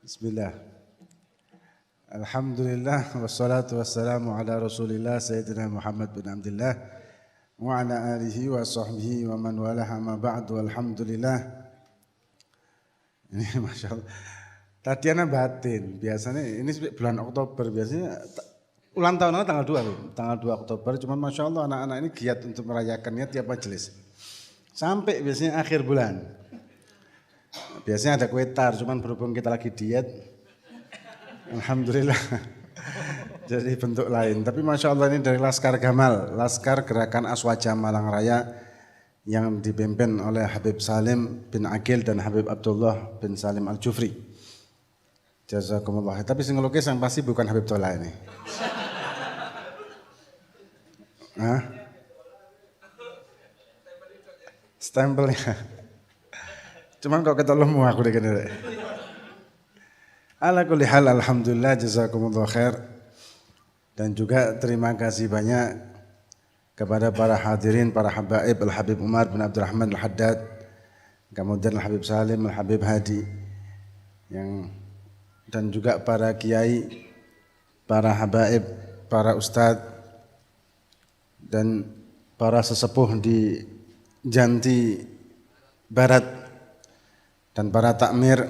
Bismillah. Alhamdulillah wassalatu wassalamu ala Rasulillah Sayyidina Muhammad bin Abdullah wa ala alihi wa sahbihi wa man walaha ma ba'du. Alhamdulillah. Ini Masya Allah. Tadiana batin, biasanya ini bulan Oktober, biasanya ulang tahunnya tanggal 2 loh, tanggal 2 Oktober, cuman Masya Allah anak-anak ini giat untuk merayakannya tiap majelis. Sampai biasanya akhir bulan. Biasanya ada kue tar, cuman berhubung kita lagi diet, Alhamdulillah. Jadi bentuk lain. Tapi Masya Allah ini dari Laskar Gamal, Laskar Gerakan Aswaja Malang Raya yang dipimpin oleh Habib Salim bin Aqil dan Habib Abdullah bin Salim Al-Jufri. Jazakumullah. Tapi sing ngelukis yang pasti bukan Habib Tola ini. Hah? Stempelnya. Cuman kok ketemu aku deh kene. Ala kulli hal alhamdulillah jazakumullah khair. Dan juga terima kasih banyak kepada para hadirin, para habaib Al-Habib Umar bin Abdurrahman Al-Haddad, kemudian Al-Habib Salim, Al-Habib Hadi, dan juga para kiai, para habaib, para ustadz, dan para sesepuh di Janti Barat, dan para takmir,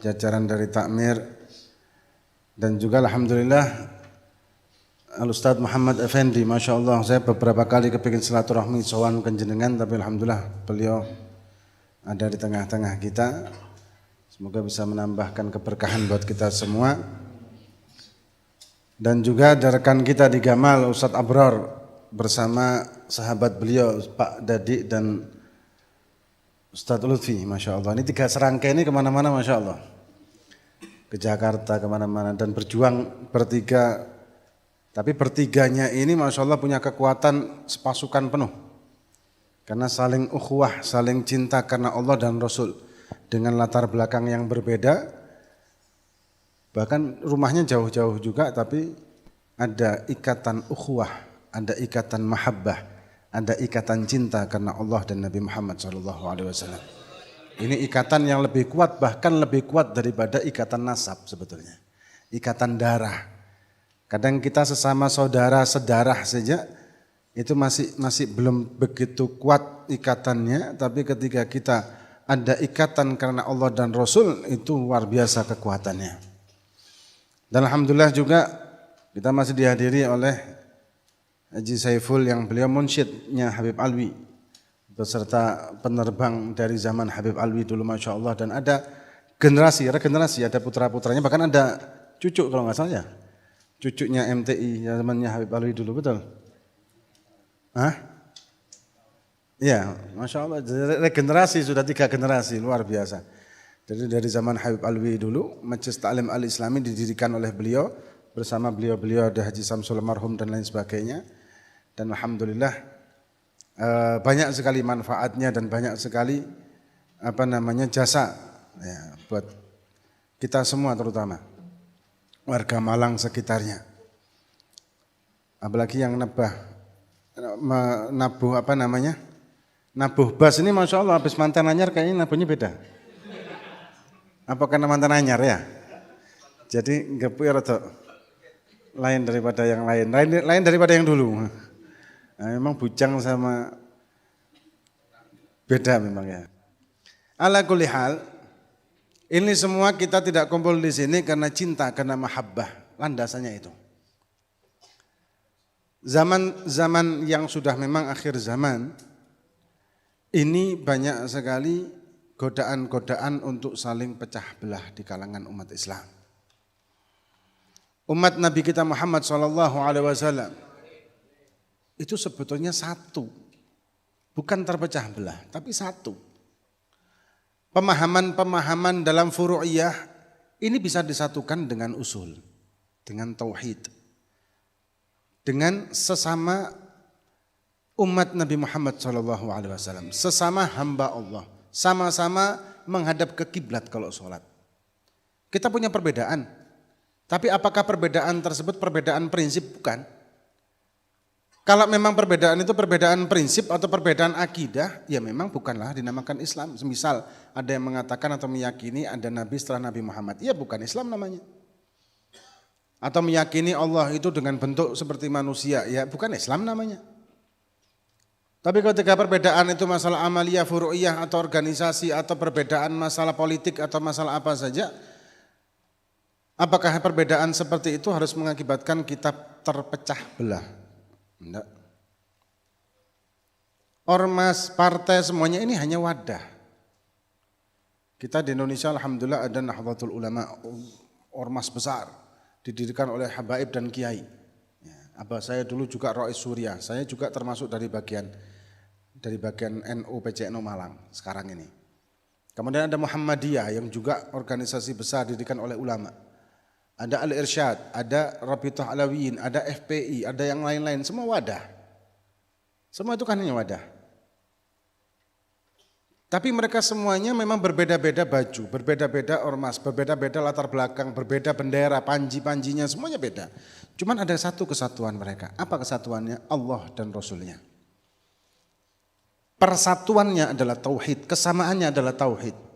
jajaran dari takmir, dan juga alhamdulillah Al-Ustadz Muhammad Effendi, Masya Allah, saya beberapa kali kepingin silaturahmi sowan kenjenengan, tapi alhamdulillah beliau ada di tengah-tengah kita. Semoga bisa menambahkan keberkahan buat kita semua. Dan juga ada rekan kita di Gamal, Ustadz Abror, bersama sahabat beliau Pak Dadi dan Ustadz Lutfi, Masya Allah. Ini 3 serangkai ini kemana-mana, Masya Allah. Ke Jakarta, kemana-mana, dan berjuang bertiga. Tapi bertiganya ini, Masya Allah, punya kekuatan sepasukan penuh. Karena saling ukhuwah, saling cinta karena Allah dan Rasul. Dengan latar belakang yang berbeda. Bahkan rumahnya jauh-jauh juga, tapi ada ikatan ukhuwah, ada ikatan mahabbah, ada ikatan cinta karena Allah dan Nabi Muhammad SAW. Ini ikatan yang lebih kuat, bahkan lebih kuat daripada ikatan nasab sebetulnya. Ikatan darah. Kadang kita sesama saudara sedarah saja itu masih belum begitu kuat ikatannya, tapi ketika kita ada ikatan karena Allah dan Rasul itu luar biasa kekuatannya. Dan alhamdulillah juga kita masih dihadiri oleh Haji Saiful yang beliau munsyidnya Habib Alwi beserta penerbang dari zaman Habib Alwi dulu, Masya Allah. Dan ada regenerasi, ada putra-putranya, bahkan ada cucu kalau nggak salah ya, cucunya MTI zamannya Habib Alwi dulu, betul? Hah? Ya, Masya Allah, regenerasi sudah 3 generasi, luar biasa. Jadi dari zaman Habib Alwi dulu, Majelis Ta'lim Al-Islami didirikan oleh beliau, bersama beliau-beliau ada Haji Samsul Marhum dan lain sebagainya. Dan alhamdulillah banyak sekali manfaatnya dan banyak sekali jasa ya, buat kita semua, terutama warga Malang sekitarnya. Apalagi yang nabuh bas ini, Masya Allah, habis mantan anyar kayaknya nabuhnya beda. Apa karena mantan anyar ya? Jadi ngepuir atau lain daripada yang lain daripada yang dulu. Nah, memang bujang sama beda memang ya. Ala kulli hal, ini semua kita tidak kumpul di sini karena cinta, karena mahabbah, landasannya itu. Zaman yang sudah memang akhir zaman, ini banyak sekali godaan-godaan untuk saling pecah belah di kalangan umat Islam. Umat Nabi kita Muhammad SAW itu sebetulnya satu, bukan terpecah belah, tapi satu. Pemahaman-pemahaman dalam furu'iyah ini bisa disatukan dengan usul, dengan tauhid, dengan sesama umat Nabi Muhammad SAW, sesama hamba Allah, sama-sama menghadap ke kiblat kalau sholat. Kita punya perbedaan. Tapi apakah perbedaan tersebut perbedaan prinsip? Bukan. Kalau memang perbedaan itu perbedaan prinsip atau perbedaan akidah, ya memang bukanlah dinamakan Islam. Semisal ada yang mengatakan atau meyakini ada Nabi setelah Nabi Muhammad, ya bukan Islam namanya. Atau meyakini Allah itu dengan bentuk seperti manusia, ya bukan Islam namanya. Tapi ketika perbedaan itu masalah amaliyah, furu'iyah atau organisasi atau perbedaan masalah politik atau masalah apa saja, apakah perbedaan seperti itu harus mengakibatkan kita terpecah belah? Enggak. Ormas, partai semuanya ini hanya wadah. Kita di Indonesia alhamdulillah ada Nahdlatul Ulama, ormas besar, didirikan oleh habaib dan kiai. Ya, abah saya dulu juga Rois Surya, saya juga termasuk dari bagian NU PCNU Malang sekarang ini. Kemudian ada Muhammadiyah yang juga organisasi besar didirikan oleh ulama. Ada Al-Irsyad, ada Rabithah Alawiyin, ada FPI, ada yang lain-lain, semua wadah. Semua itu kan hanya wadah. Tapi mereka semuanya memang berbeda-beda baju, berbeda-beda ormas, berbeda-beda latar belakang, berbeda bendera, panji-panjinya, semuanya beda. Cuman ada satu kesatuan mereka. Apa kesatuannya? Allah dan Rasulnya. Persatuannya adalah tauhid, kesamaannya adalah tauhid.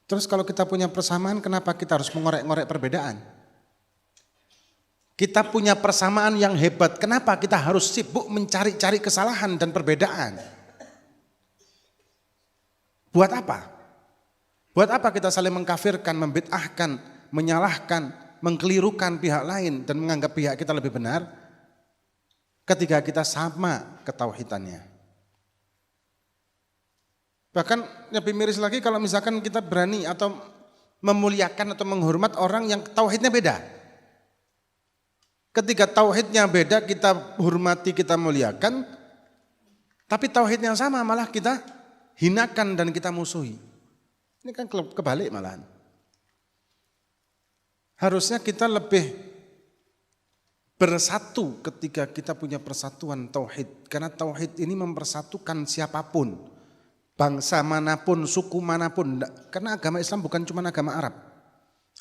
Terus kalau kita punya persamaan, kenapa kita harus mengorek-ngorek perbedaan? Kita punya persamaan yang hebat, kenapa kita harus sibuk mencari-cari kesalahan dan perbedaan? Buat apa? Buat apa kita saling mengkafirkan, membid'ahkan, menyalahkan, mengkelirukan pihak lain dan menganggap pihak kita lebih benar ketika kita sama ketauhidannya? Bahkan lebih miris lagi kalau misalkan kita berani atau memuliakan atau menghormat orang yang tauhidnya beda. Ketika tauhidnya beda kita hormati, kita muliakan, tapi tauhidnya sama malah kita hinakan dan kita musuhi. Ini kan kebalik malahan. Harusnya kita lebih bersatu ketika kita punya persatuan tauhid. Karena tauhid ini mempersatukan siapapun. Bangsa manapun, suku manapun, karena agama Islam bukan cuma agama Arab.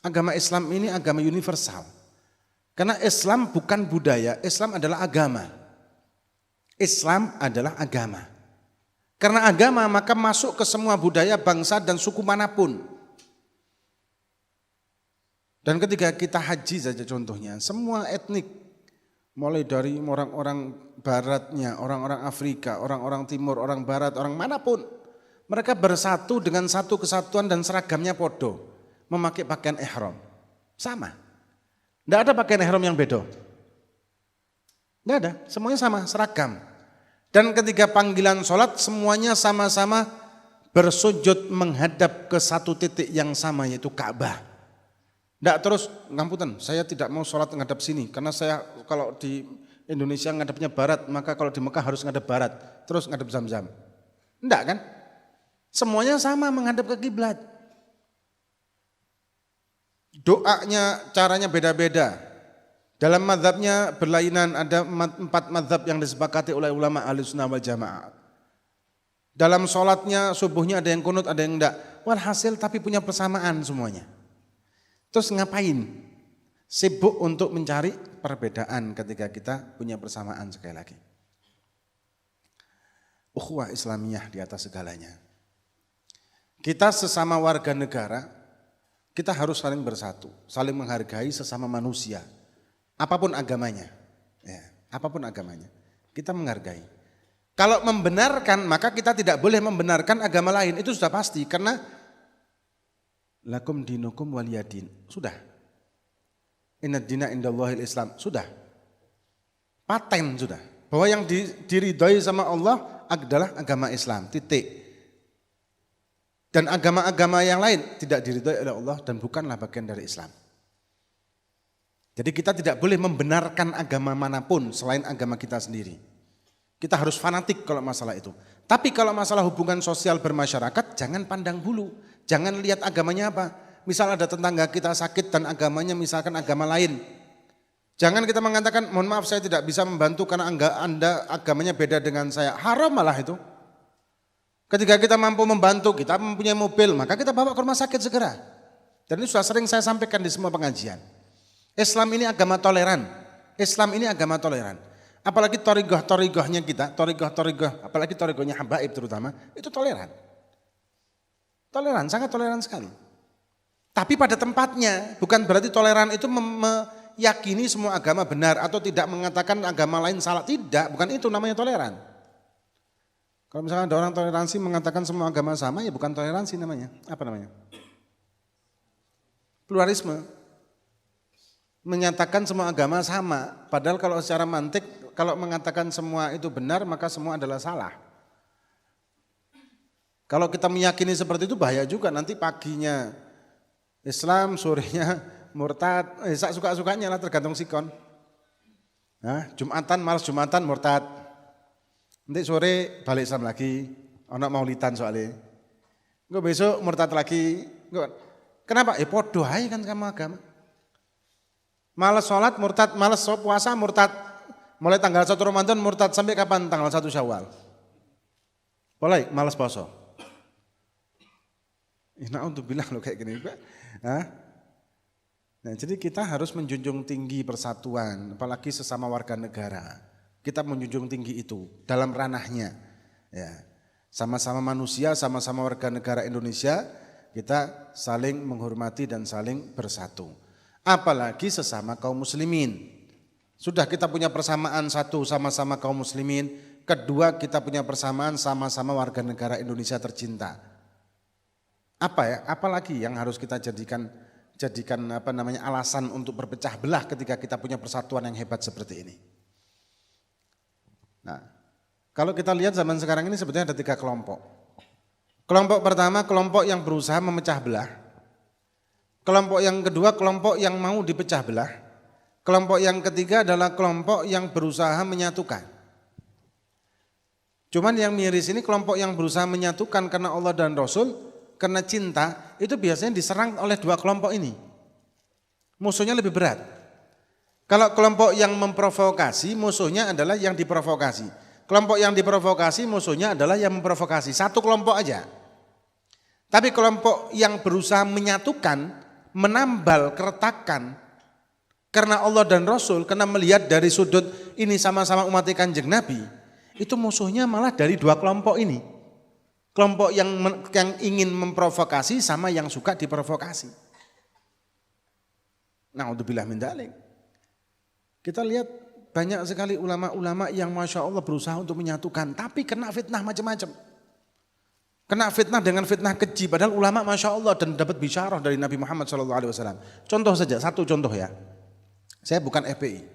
Agama Islam ini agama universal. Karena Islam bukan budaya, Islam adalah agama. Islam adalah agama. Karena agama maka masuk ke semua budaya, bangsa dan suku manapun. Dan ketika kita haji saja contohnya, semua etnik, mulai dari orang-orang baratnya, orang-orang Afrika, orang-orang timur, orang barat, orang manapun, mereka bersatu dengan satu kesatuan dan seragamnya podo, memakai pakaian ihram. Sama. Tidak ada pakaian ihram yang beda. Tidak ada, semuanya sama, seragam. Dan ketika panggilan sholat semuanya sama-sama bersujud menghadap ke satu titik yang sama yaitu Ka'bah. Tidak terus, ngapunten, saya tidak mau sholat menghadap sini karena saya kalau di Indonesia ngadapnya barat, maka kalau di Mekah harus ngadap barat, terus ngadap Zam-Zam. Tidak kan? Semuanya sama menghadap ke kiblat. Doanya, caranya beda-beda. Dalam mazhabnya berlainan, ada 4 mazhab yang disepakati oleh ulama Ahlussunnah wal Jamaah. Dalam sholatnya, subuhnya ada yang kunut, ada yang enggak. Walhasil tapi punya persamaan semuanya. Terus ngapain? Sibuk untuk mencari perbedaan ketika kita punya persamaan sekali lagi. Ukhuwah Islamiyah di atas segalanya. Kita sesama warga negara, kita harus saling bersatu, saling menghargai sesama manusia, apapun agamanya, ya, apapun agamanya, kita menghargai. Kalau membenarkan, maka kita tidak boleh membenarkan agama lain, itu sudah pasti, karena lakum dinukum waliyadin, sudah. Inna dina indallahil Islam, sudah. Paten sudah, bahwa yang diridhoi sama Allah adalah agama Islam, titik. Dan agama-agama yang lain tidak diridhoi oleh Allah dan bukanlah bagian dari Islam. Jadi kita tidak boleh membenarkan agama manapun selain agama kita sendiri. Kita harus fanatik kalau masalah itu. Tapi kalau masalah hubungan sosial bermasyarakat, jangan pandang bulu. Jangan lihat agamanya apa. Misal ada tetangga kita sakit dan agamanya misalkan agama lain. Jangan kita mengatakan, mohon maaf saya tidak bisa membantu karena Anda agamanya beda dengan saya. Haram malah itu. Ketika kita mampu membantu, kita mempunyai mobil, maka kita bawa ke rumah sakit segera. Dan ini sudah sering saya sampaikan di semua pengajian. Islam ini agama toleran. Islam ini agama toleran. Apalagi torigoh-torigohnya kita, torigoh-torigoh, apalagi torigohnya habaib terutama, itu toleran. Toleran, sangat toleran sekali. Tapi pada tempatnya, bukan berarti toleran itu meyakini semua agama benar atau tidak mengatakan agama lain salah. Tidak, bukan itu namanya toleran. Kalau misalnya ada orang toleransi mengatakan semua agama sama, ya bukan toleransi namanya. Apa namanya? Pluralisme. Menyatakan semua agama sama, padahal kalau secara mantik, kalau mengatakan semua itu benar, maka semua adalah salah. Kalau kita meyakini seperti itu bahaya juga, nanti paginya Islam, sorenya murtad, suka-sukanya lah tergantung sikon. Nah, Jumatan, malas Jumatan, murtad. Nanti sore balik Islam lagi, ono maulidan soalnya. Enggak besok murtad lagi. Kenapa? Podo aja kan sama agama. Malas sholat murtad, malas puasa murtad. Mulai tanggal 1 Ramadan murtad sampai kapan? Tanggal 1 Syawal. Boleh, malas puasa. Nah untuk bilang lo kayak gini. Nah, jadi kita harus menjunjung tinggi persatuan, apalagi sesama warga negara. Kita menjunjung tinggi itu dalam ranahnya. Ya, sama-sama manusia, sama-sama warga negara Indonesia, kita saling menghormati dan saling bersatu. Apalagi sesama kaum muslimin. Sudah kita punya persamaan satu sama-sama kaum muslimin, kedua kita punya persamaan sama-sama warga negara Indonesia tercinta. Apalagi yang harus kita jadikan alasan untuk berpecah belah ketika kita punya persatuan yang hebat seperti ini. Nah, kalau kita lihat zaman sekarang ini sebetulnya ada 3 kelompok. Kelompok pertama, kelompok yang berusaha memecah belah. Kelompok yang kedua, kelompok yang mau dipecah belah. Kelompok yang ketiga adalah kelompok yang berusaha menyatukan. Cuman yang miris ini kelompok yang berusaha menyatukan karena Allah dan Rasul, karena cinta, itu biasanya diserang oleh 2 kelompok ini. Musuhnya lebih berat. Kalau kelompok yang memprovokasi, musuhnya adalah yang diprovokasi. Kelompok yang diprovokasi, musuhnya adalah yang memprovokasi. Satu kelompok aja. Tapi kelompok yang berusaha menyatukan, menambal keretakan karena Allah dan Rasul, karena melihat dari sudut ini sama-sama umat Kanjeng Nabi, itu musuhnya malah dari 2 kelompok ini. Kelompok yang ingin memprovokasi sama yang suka diprovokasi. Na'udzubillah min dzalik. Kita lihat banyak sekali ulama-ulama yang Masya Allah berusaha untuk menyatukan, tapi kena fitnah macam-macam. Kena fitnah dengan fitnah keji, padahal ulama Masya Allah dan dapat bisyarah dari Nabi Muhammad SAW. Contoh saja, satu contoh ya. Saya bukan FPI,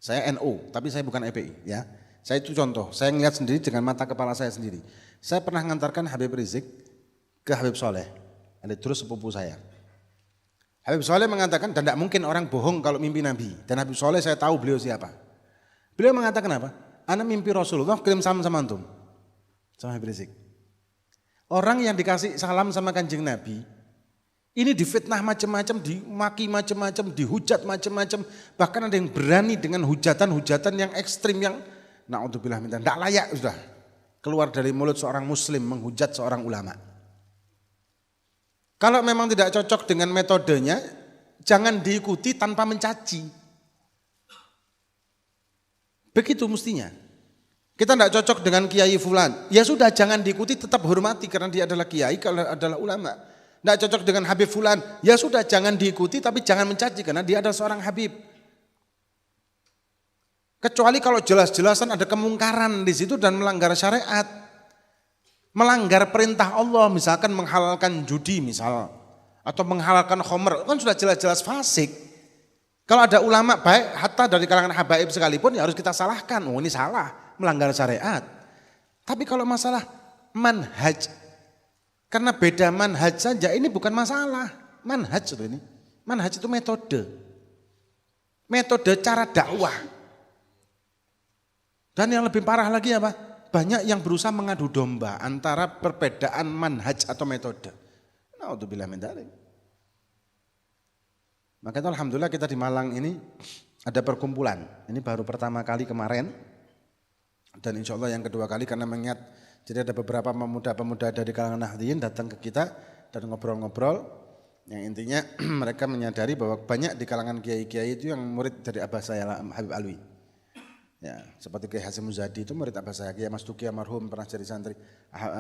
saya NU, tapi saya bukan FPI ya. Saya itu contoh, saya ngeliat sendiri dengan mata kepala saya sendiri. Saya pernah ngantarkan Habib Rizik ke Habib Soleh, ada terus sepupu saya. Habib Soleh mengatakan, dan tidak mungkin orang bohong kalau mimpi Nabi. Dan Habib Soleh saya tahu beliau siapa. Beliau mengatakan apa? Ana mimpi Rasulullah kirim salam sama antum, sama Habib Rizik. Orang yang dikasih salam sama Kanjeng Nabi, ini difitnah macam-macam, dimaki macam-macam, dihujat macam-macam. Bahkan ada yang berani dengan hujatan-hujatan yang ekstrim yang na'udzubillah min dzalik, tidak layak sudah keluar dari mulut seorang muslim menghujat seorang ulama. Kalau memang tidak cocok dengan metodenya, jangan diikuti tanpa mencaci. Begitu mestinya. Kita tidak cocok dengan kiai fulan, ya sudah jangan diikuti, tetap hormati karena dia adalah kiai, kalau adalah ulama. Tidak cocok dengan Habib fulan, ya sudah jangan diikuti tapi jangan mencaci karena dia adalah seorang Habib. Kecuali kalau jelas-jelasan ada kemungkaran di situ dan melanggar syariat, melanggar perintah Allah, misalkan menghalalkan judi misal, atau menghalalkan khamr, kan sudah jelas-jelas fasik. Kalau ada ulama baik, hatta dari kalangan habaib sekalipun ya harus kita salahkan, oh ini salah, melanggar syariat. Tapi kalau masalah manhaj, karena beda manhaj saja ini bukan masalah. Manhaj itu ini, manhaj itu metode cara dakwah. Dan yang lebih parah lagi apa? Banyak yang berusaha mengadu domba antara perbedaan manhaj atau metode. Na'udzubillah min dzalik. Maka itu alhamdulillah kita di Malang ini ada perkumpulan. Ini baru pertama kali kemarin. Dan insya Allah yang kedua kali karena mengingat jadi ada beberapa pemuda-pemuda dari kalangan Nahdliyin datang ke kita dan ngobrol-ngobrol. Yang intinya mereka menyadari bahwa banyak di kalangan kiai-kiai itu yang murid dari abah saya Habib Alwi. Ya, seperti Kiai Hasyim Muzadi itu murid abah saya, Kiai Mas Tuki almarhum pernah jadi santri,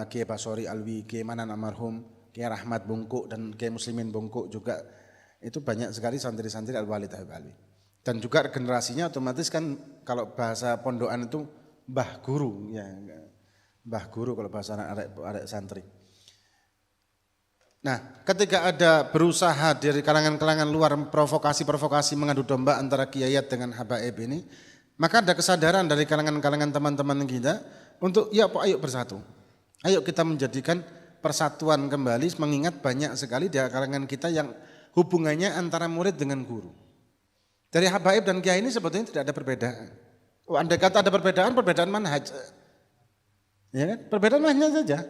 Kiai Basori Alwi, Kiai Manan almarhum, Kiai Rahmat Bungkuk dan Kiai Muslimin Bungkuk juga itu banyak sekali santri-santri Al-Walid Habib Alwi. Dan juga generasinya otomatis kan kalau bahasa pondokan itu mbah guru ya, mbah guru kalau bahasa anak santri. Nah, ketika ada berusaha dari kalangan-kalangan luar provokasi-provokasi mengadu domba antara kiayat dengan habaib ini, maka ada kesadaran dari kalangan-kalangan teman-teman kita untuk ya ayo bersatu. Ayo kita menjadikan persatuan kembali mengingat banyak sekali di kalangan kita yang hubungannya antara murid dengan guru. Dari habaib dan kiai ini sebetulnya tidak ada perbedaan. Andai kata ada perbedaan, perbedaan manhaj. Ya kan? Perbedaan manhaj saja.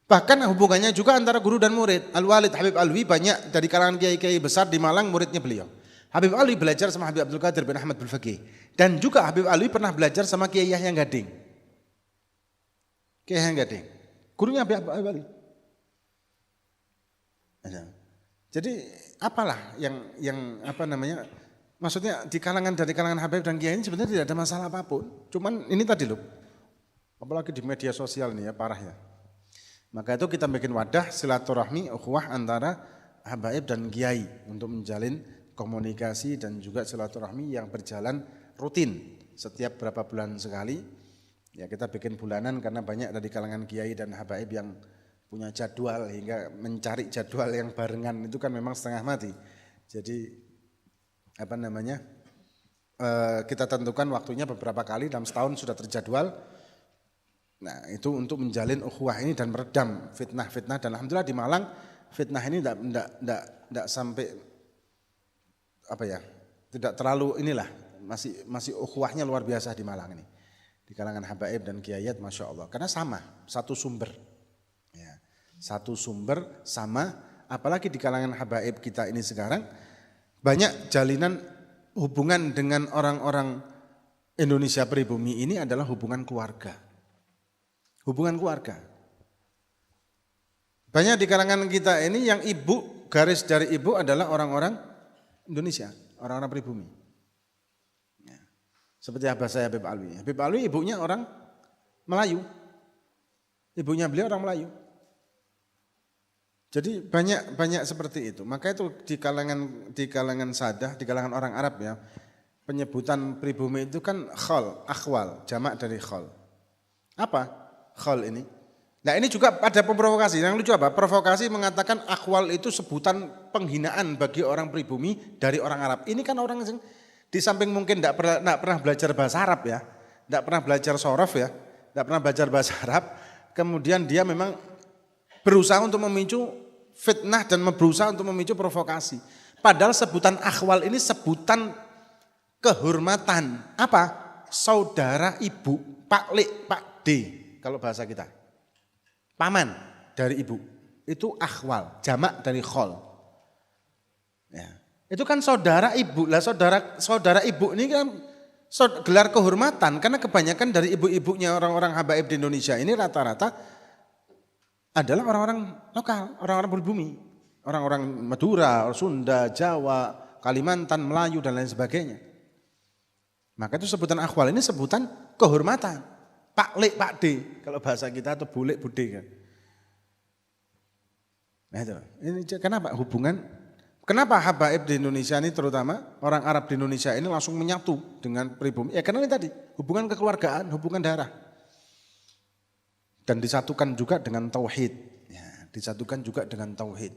Bahkan hubungannya juga antara guru dan murid. Al-Walid Habib Alwi banyak dari kalangan kiai-kiai besar di Malang muridnya beliau. Habib Alwi belajar sama Habib Abdul Qadir bin Ahmad bin Faqih. Dan juga Habib Alwi pernah belajar sama Kiai Yahya Gading. Kiai Yahya Gading. Gurunya Habib Alwi. Jadi apalah yang apa namanya? Maksudnya di dari kalangan Habib dan Kiai ini sebenarnya tidak ada masalah apapun. Cuman ini tadi loh. Apalagi di media sosial ini ya parah ya. Maka itu kita bikin wadah silaturahmi ukhuwah antara habaib dan kiai untuk menjalin komunikasi dan juga silaturahmi yang berjalan rutin setiap berapa bulan sekali. Ya kita bikin bulanan karena banyak dari kalangan kiai dan habaib yang punya jadwal hingga mencari jadwal yang barengan itu kan memang setengah mati. Jadi apa namanya kita tentukan waktunya beberapa kali dalam setahun sudah terjadwal. Nah itu untuk menjalin ukhuwah ini dan meredam fitnah-fitnah dan alhamdulillah di Malang fitnah ini tidak sampai apa ya tidak terlalu inilah masih ukhuwahnya luar biasa di Malang ini di kalangan habaib dan kiayat masya Allah karena sama satu sumber ya, satu sumber sama apalagi di kalangan habaib kita ini sekarang banyak jalinan hubungan dengan orang-orang Indonesia pribumi ini adalah hubungan keluarga. Hubungan keluarga. Banyak di kalangan kita ini yang ibu, garis dari ibu adalah orang-orang Indonesia, orang-orang pribumi. Ya. Seperti abah saya Habib Alwi. Habib Alwi ibunya orang Melayu. Ibunya beliau orang Melayu. Jadi banyak seperti itu. Maka itu di kalangan sadah, di kalangan orang Arab ya, penyebutan pribumi itu kan khol, akhwal, jamak dari khol. Apa? Khol ini. Nah ini juga ada provokasi. Yang lucu apa? Provokasi mengatakan akhwal itu sebutan penghinaan bagi orang pribumi dari orang Arab. Ini kan orang yang di samping mungkin tidak pernah belajar bahasa Arab ya. Tidak pernah belajar sorof ya. Tidak pernah belajar bahasa Arab. Kemudian dia memang berusaha untuk memicu fitnah dan berusaha untuk memicu provokasi. Padahal sebutan akhwal ini sebutan kehormatan. Apa? Saudara ibu, Pak Lek, Pak D. Kalau bahasa kita, paman dari ibu, itu akhwal, jamak dari khol. Ya. Itu kan saudara ibu, lah saudara ibu ini kan gelar kehormatan, karena kebanyakan dari ibu-ibunya orang-orang habaib di Indonesia ini rata-rata adalah orang-orang lokal, orang-orang pribumi, orang-orang Madura, Sunda, Jawa, Kalimantan, Melayu dan lain sebagainya. Maka itu sebutan akhwal ini sebutan kehormatan. Pak Lek, Pak D, kalau bahasa kita atau Bulek, Bude kan. Nah itu, ini kenapa hubungan, kenapa habaib di Indonesia ini terutama orang Arab di Indonesia ini langsung menyatu dengan pribumi. Ya karena ini tadi, hubungan kekeluargaan, hubungan darah. Dan disatukan juga dengan tauhid. Ya, disatukan juga dengan tauhid.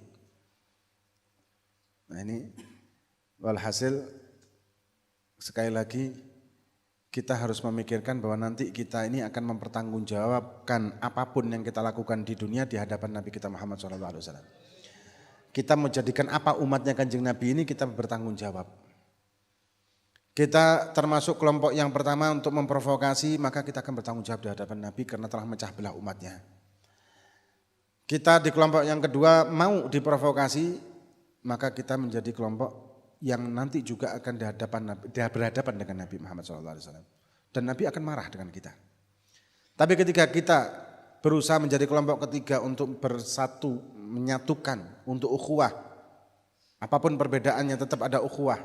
Nah ini, walhasil sekali lagi, kita harus memikirkan bahwa nanti kita ini akan mempertanggungjawabkan apapun yang kita lakukan di dunia di hadapan Nabi kita Muhammad SAW. Kita menjadikan apa umatnya Kanjeng Nabi ini kita bertanggung jawab. Kita termasuk kelompok yang pertama untuk memprovokasi, maka kita akan bertanggung jawab di hadapan Nabi karena telah memecah belah umatnya. Kita di kelompok yang kedua mau diprovokasi, maka kita menjadi kelompok yang nanti juga akan berhadapan dengan Nabi Muhammad SAW. Dan Nabi akan marah dengan kita. Tapi ketika kita berusaha menjadi kelompok ketiga untuk bersatu, menyatukan, untuk ukhuwah, Apapun perbedaannya tetap ada ukhuwah.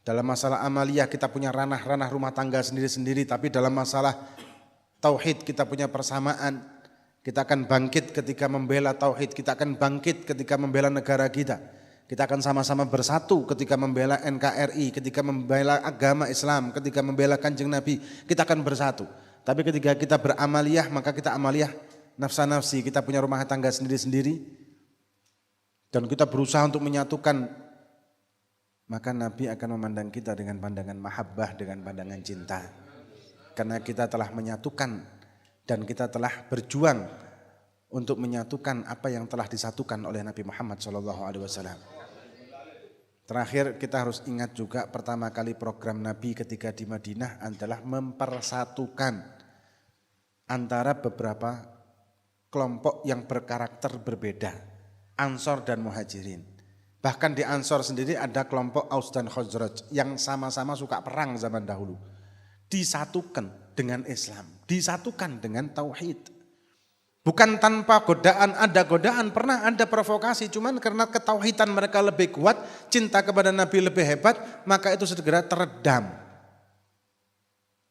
Dalam masalah amaliyah kita punya ranah-ranah rumah tangga sendiri-sendiri, tapi dalam masalah tauhid kita punya persamaan. Kita akan bangkit ketika membela tauhid, kita akan bangkit ketika membela negara kita. Kita akan sama-sama bersatu ketika membela NKRI, ketika membela agama Islam, ketika membela Kanjeng Nabi, kita akan bersatu. Tapi ketika kita beramaliyah, maka kita amaliyah nafsa-nafsi, kita punya rumah tangga sendiri-sendiri, dan kita berusaha untuk menyatukan, maka Nabi akan memandang kita dengan pandangan mahabbah, dengan pandangan cinta. Karena kita telah menyatukan dan kita telah berjuang untuk menyatukan apa yang telah disatukan oleh Nabi Muhammad SAW. Terakhir kita harus ingat juga pertama kali program Nabi ketika di Madinah adalah mempersatukan antara beberapa kelompok yang berkarakter berbeda, Ansor dan Muhajirin. Bahkan di Ansor sendiri ada kelompok Aus dan Khazraj yang sama-sama suka perang zaman dahulu. Disatukan dengan Islam, disatukan dengan tauhid. Bukan tanpa godaan, ada godaan, pernah ada provokasi, cuman karena ketauhidan mereka lebih kuat, cinta kepada Nabi lebih hebat, maka itu segera teredam.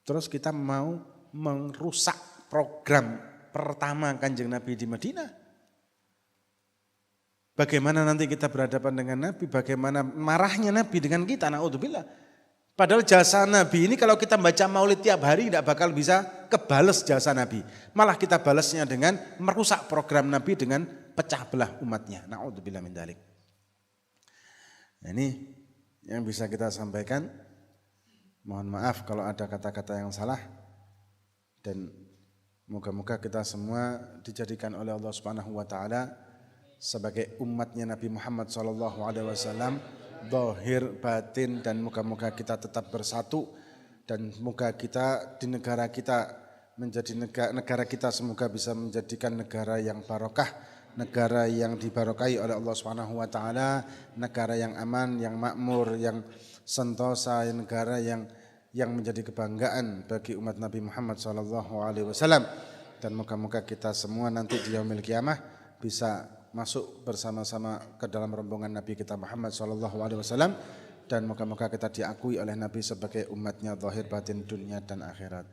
Terus kita mau merusak program pertama Kanjeng Nabi di Madinah. Bagaimana nanti kita berhadapan dengan Nabi, bagaimana marahnya Nabi dengan kita, na'udzubillah. Padahal jasa Nabi ini kalau kita baca maulid tiap hari tidak bakal bisa kebales jasa Nabi. Malah kita balasnya dengan merusak program Nabi dengan pecah belah umatnya. Na'udzubillah min dzalik. Nah, ini yang bisa kita sampaikan. Mohon maaf kalau ada kata-kata yang salah. Dan moga-moga kita semua dijadikan oleh Allah Subhanahu wa taala sebagai umatnya Nabi Muhammad SAW, zahir batin, dan moga-moga kita tetap bersatu, dan moga kita di negara kita menjadi negara kita semoga bisa menjadikan negara yang barokah, negara yang dibarokahi oleh Allah Subhanahu wa taala, negara yang aman, yang makmur, yang sentosa, negara yang menjadi kebanggaan bagi umat Nabi Muhammad SAW. Dan moga-moga kita semua nanti di yaumil qiyamah bisa masuk bersama-sama ke dalam rombongan Nabi kita Muhammad SAW, dan moga-moga kita diakui oleh Nabi sebagai umatnya zahir batin dunia dan akhirat.